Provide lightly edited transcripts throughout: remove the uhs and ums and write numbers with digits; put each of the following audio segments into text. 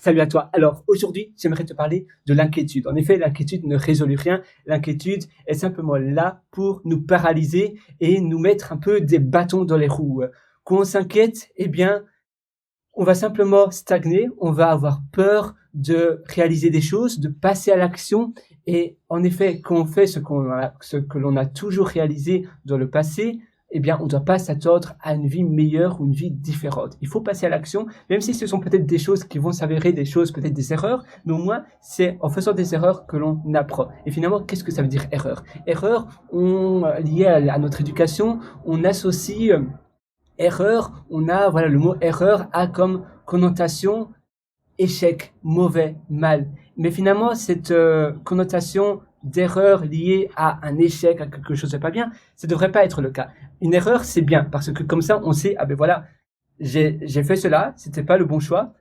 Salut à toi. Alors aujourd'hui, j'aimerais te parler de l'inquiétude. En effet, l'inquiétude ne résout rien. L'inquiétude est simplement là pour nous paralyser et nous mettre un peu des bâtons dans les roues. Quand on s'inquiète, eh bien, on va simplement stagner, on va avoir peur de réaliser des choses, de passer à l'action. Et en effet, quand on fait ce que l'on a toujours réalisé dans le passé, eh bien, on ne doit pas s'attendre à une vie meilleure ou une vie différente. Il faut passer à l'action, même si ce sont peut-être des choses qui vont s'avérer des choses, peut-être des erreurs, mais au moins, c'est en faisant des erreurs que l'on apprend. Et finalement, qu'est-ce que ça veut dire erreur? Erreur, lié à notre éducation, on associe erreur, le mot erreur a comme connotation échec, mauvais, mal. Mais finalement, cette connotation d'erreur liée à un échec, à quelque chose de pas bien, ça devrait pas être le cas. Une erreur, c'est bien, parce que comme ça, on sait, ah ben voilà, j'ai fait cela, c'était pas le bon choix,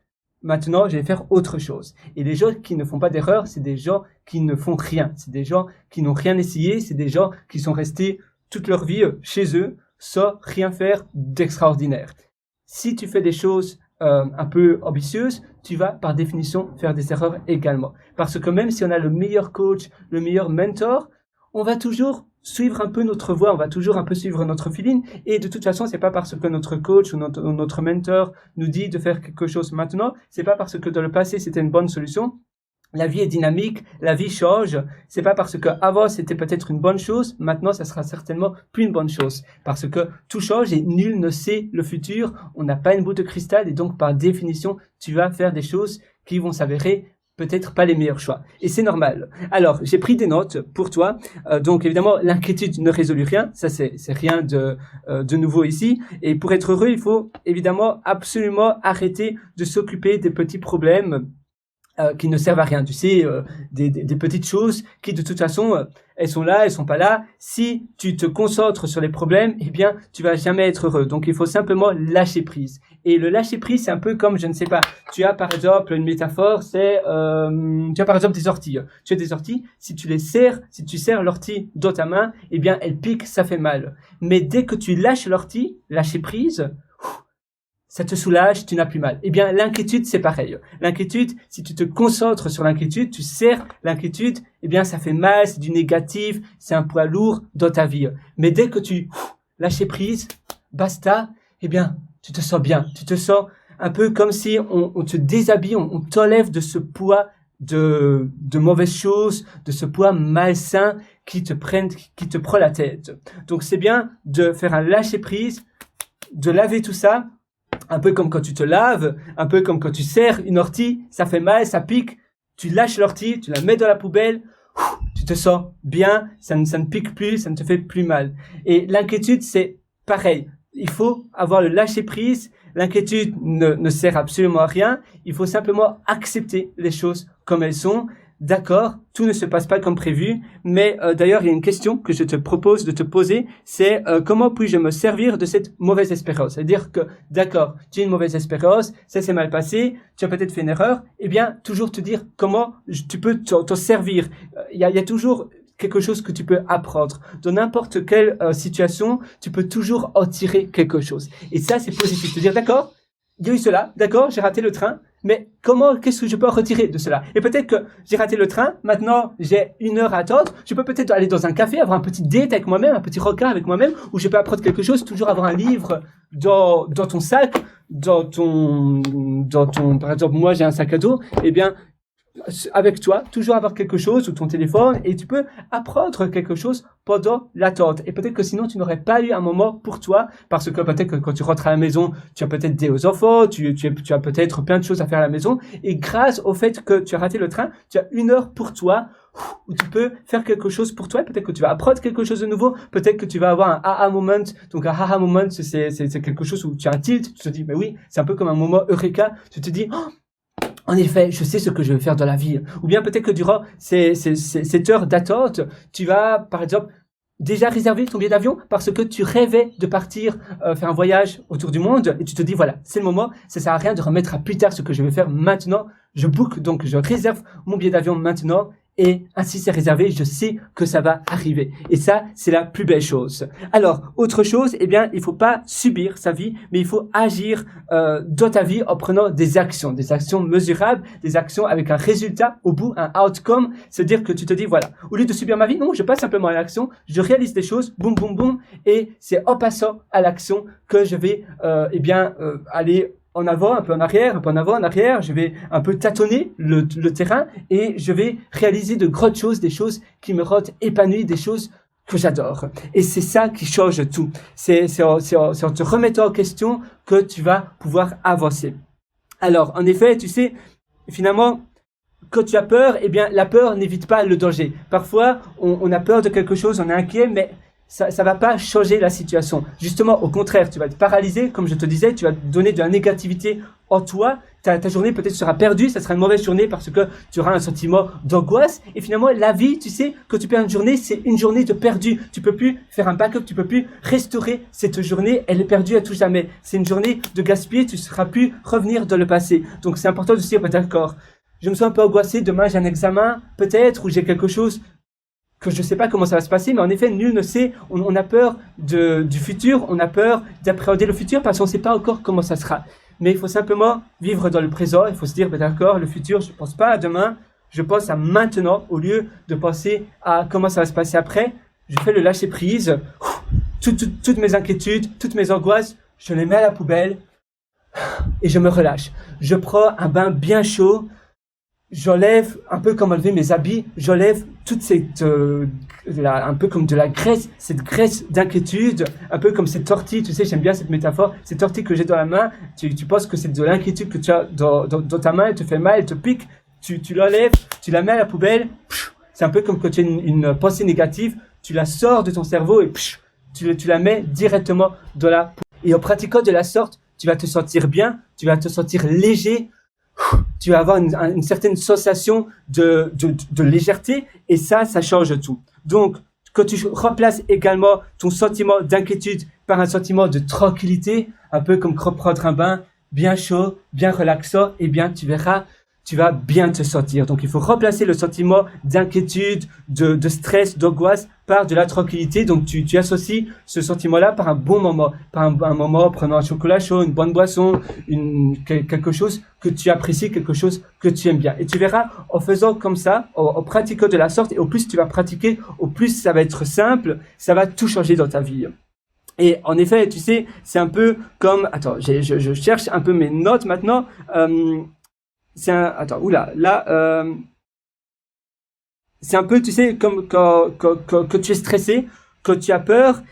maintenant, je vais faire autre chose. Et les gens qui ne font pas d'erreur, c'est des gens qui ne font rien. C'est des gens qui n'ont rien essayé, c'est des gens qui sont restés toute leur vie chez eux, sans rien faire d'extraordinaire. Si tu fais des choses un peu ambitieuse, tu vas par définition faire des erreurs également. Parce que même si on a le meilleur coach, le meilleur mentor, on va toujours suivre un peu notre voie, on va toujours un peu suivre notre feeling. Et de toute façon, c'est pas parce que notre coach ou notre mentor nous dit de faire quelque chose maintenant, c'est pas parce que dans le passé c'était une bonne solution. La vie est dynamique, la vie change. C'est pas parce que avant c'était peut-être une bonne chose, maintenant ça sera certainement plus une bonne chose. Parce que tout change et nul ne sait le futur. On n'a pas une boule de cristal et donc par définition, tu vas faire des choses qui vont s'avérer peut-être pas les meilleurs choix. Et c'est normal. Alors, j'ai pris des notes pour toi. Donc évidemment, l'inquiétude ne résout rien. Ça, c'est rien de nouveau ici. Et pour être heureux, il faut évidemment absolument arrêter de s'occuper des petits problèmes qui ne servent à rien, tu sais, des petites choses qui de toute façon elles sont là, elles sont pas là. Si tu te concentres sur les problèmes, eh bien tu vas jamais être heureux. Donc il faut simplement lâcher prise. Et le lâcher prise, c'est un peu comme, je ne sais pas, tu as par exemple une métaphore, c'est tu as par exemple des orties. Tu as des orties, si tu serres l'ortie dans ta main, eh bien elle pique, ça fait mal. Mais dès que tu lâches l'ortie, lâcher prise, ça te soulage, tu n'as plus mal. Eh bien, l'inquiétude, c'est pareil. L'inquiétude, si tu te concentres sur l'inquiétude, tu serres l'inquiétude, eh bien, ça fait mal, c'est du négatif, c'est un poids lourd dans ta vie. Mais dès que tu lâches prise, basta, eh bien, tu te sens bien. Tu te sens un peu comme si on te déshabille, on t'enlève de ce poids de mauvaises choses, de ce poids malsain qui te prend la tête. Donc, c'est bien de faire un lâcher prise, de laver tout ça, un peu comme quand tu te laves, un peu comme quand tu serres une ortie, ça fait mal, ça pique, tu lâches l'ortie, tu la mets dans la poubelle, tu te sens bien, ça ne pique plus, ça ne te fait plus mal. Et l'inquiétude, c'est pareil. Il faut avoir le lâcher prise. L'inquiétude ne sert absolument à rien. Il faut simplement accepter les choses comme elles sont. D'accord, tout ne se passe pas comme prévu, mais d'ailleurs, il y a une question que je te propose de te poser, c'est comment puis-je me servir de cette mauvaise espérance? C'est-à-dire que, d'accord, tu as une mauvaise espérance, ça s'est mal passé, tu as peut-être fait une erreur, eh bien, toujours te dire comment tu peux t'en servir. Il y a toujours quelque chose que tu peux apprendre. Dans n'importe quelle situation, tu peux toujours en tirer quelque chose. Et ça, c'est positif. Te dire, d'accord, il y a eu cela, d'accord, j'ai raté le train, mais qu'est-ce que je peux en retirer de cela? Et peut-être que j'ai raté le train, maintenant j'ai 1 heure à attendre, je peux peut-être aller dans un café, avoir un petit date avec moi-même, un petit rencard avec moi-même, où je peux apprendre quelque chose, toujours avoir un livre dans ton sac, dans ton, par exemple, moi j'ai un sac à dos, eh bien, avec toi, toujours avoir quelque chose ou ton téléphone et tu peux apprendre quelque chose pendant l'attente. Et peut-être que sinon tu n'aurais pas eu un moment pour toi parce que peut-être que quand tu rentres à la maison, tu as peut-être des aux enfants, tu as peut-être plein de choses à faire à la maison et grâce au fait que tu as raté le train, tu as 1 heure pour toi où tu peux faire quelque chose pour toi. Peut-être que tu vas apprendre quelque chose de nouveau, peut-être que tu vas avoir un aha moment. Donc un aha moment, c'est quelque chose où tu as un tilt, tu te dis mais oui, c'est un peu comme un moment eureka, tu te dis en effet, je sais ce que je vais faire dans la vie. Ou bien peut-être que durant cette heure d'attente, tu vas, par exemple, déjà réserver ton billet d'avion parce que tu rêvais de partir faire un voyage autour du monde et tu te dis, voilà, c'est le moment, ça sert à rien de remettre à plus tard ce que je vais faire maintenant. Je book, donc je réserve mon billet d'avion maintenant et ainsi c'est réservé, je sais que ça va arriver. Et ça, c'est la plus belle chose. Alors, autre chose, eh bien, il faut pas subir sa vie, mais il faut agir dans ta vie en prenant des actions mesurables, des actions avec un résultat au bout, un outcome. C'est-à-dire que tu te dis, voilà, au lieu de subir ma vie, non, je passe simplement à l'action, je réalise des choses, boum, boum, boum, et c'est en passant à l'action que je vais, aller en avant, un peu en arrière, un peu en avant, en arrière, je vais un peu tâtonner le terrain et je vais réaliser de grandes choses, des choses qui me rendent épanoui, des choses que j'adore. Et c'est ça qui change tout. C'est en te remettant en question que tu vas pouvoir avancer. Alors, en effet, tu sais, finalement, quand tu as peur, eh bien, la peur n'évite pas le danger. Parfois, on a peur de quelque chose, on est inquiet, mais ça va pas changer la situation. Justement, au contraire, tu vas être paralysé, comme je te disais, tu vas donner de la négativité en toi. Ta journée peut-être sera perdue, ça sera une mauvaise journée parce que tu auras un sentiment d'angoisse. Et finalement, la vie, tu sais, quand tu perds une journée, c'est une journée de perdu. Tu peux plus faire un backup, tu peux plus restaurer cette journée. Elle est perdue à tout jamais. C'est une journée de gaspiller, tu ne seras plus revenir dans le passé. Donc c'est important de se dire, d'accord, je me sens un peu angoissé, demain j'ai un examen, peut-être, ou j'ai quelque chose que je ne sais pas comment ça va se passer, mais en effet, nul ne sait, on a peur du futur, on a peur d'appréhender le futur parce qu'on ne sait pas encore comment ça sera. Mais il faut simplement vivre dans le présent, il faut se dire, d'accord, le futur, je ne pense pas à demain, je pense à maintenant, au lieu de penser à comment ça va se passer après, je fais le lâcher prise, toutes mes inquiétudes, toutes mes angoisses, je les mets à la poubelle et je me relâche. Je prends un bain bien chaud, j'enlève, un peu comme enlever mes habits, j'enlève toute cette, un peu comme de la graisse, cette graisse d'inquiétude, un peu comme cette tortille, tu sais, j'aime bien cette métaphore, cette tortille que j'ai dans la main, tu penses que c'est de l'inquiétude que tu as dans ta main, elle te fait mal, elle te pique, tu l'enlèves, tu la mets à la poubelle, c'est un peu comme quand tu as une pensée négative, tu la sors de ton cerveau et tu la mets directement dans la poubelle. Et en pratiquant de la sorte, tu vas te sentir bien, tu vas te sentir léger, tu vas avoir une certaine sensation de légèreté et ça change tout. Donc, quand tu remplaces également ton sentiment d'inquiétude par un sentiment de tranquillité, un peu comme prendre un bain bien chaud, bien relaxant, eh bien, tu verras, tu vas bien te sentir. Donc, il faut remplacer le sentiment d'inquiétude, de stress, d'angoisse par de la tranquillité. Donc, tu associes ce sentiment-là par un bon moment, par un moment prenant un chocolat chaud, une bonne boisson, quelque chose que tu apprécies, quelque chose que tu aimes bien. Et tu verras, en faisant comme ça, en pratiquant de la sorte, et au plus tu vas pratiquer, au plus ça va être simple, ça va tout changer dans ta vie. Et en effet, tu sais, c'est un peu comme, attends, je cherche un peu mes notes maintenant, c'est un peu, tu sais, comme quand tu es stressé, quand tu as peur,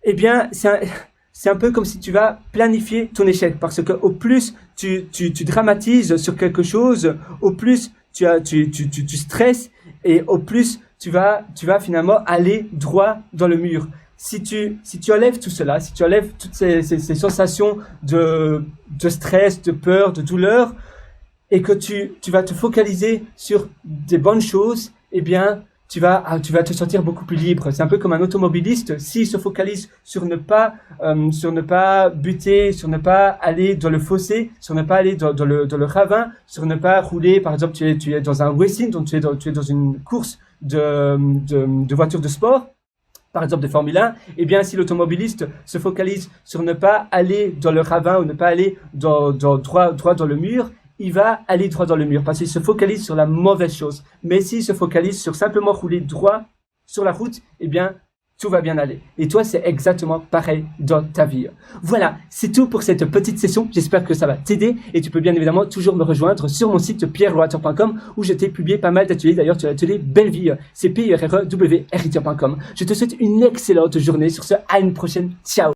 eh bien, c'est un peu comme si tu vas planifier ton échec parce que au plus tu dramatises sur quelque chose, au plus tu stresses et au plus tu vas finalement aller droit dans le mur. Si tu enlèves tout cela, si tu enlèves toutes ces sensations de stress, de peur, de douleur, et que tu vas te focaliser sur des bonnes choses, eh bien, tu vas te sentir beaucoup plus libre. C'est un peu comme un automobiliste, s'il se focalise sur ne pas buter, sur ne pas aller dans le fossé, sur ne pas aller dans le ravin, sur ne pas rouler, par exemple, tu es dans un racing, donc tu es dans une course de voiture de sport, par exemple de Formule 1, eh bien, si l'automobiliste se focalise sur ne pas aller dans le ravin ou ne pas aller droit dans le mur, il va aller droit dans le mur parce qu'il se focalise sur la mauvaise chose. Mais s'il se focalise sur simplement rouler droit sur la route, eh bien, tout va bien aller. Et toi, c'est exactement pareil dans ta vie. Voilà, c'est tout pour cette petite session. J'espère que ça va t'aider et tu peux bien évidemment toujours me rejoindre sur mon site pierrewater.com où je t'ai publié pas mal d'ateliers. D'ailleurs, tu as l'atelier Belle Vie, c'est pierrewriter.com. Je te souhaite une excellente journée. Sur ce, à une prochaine. Ciao.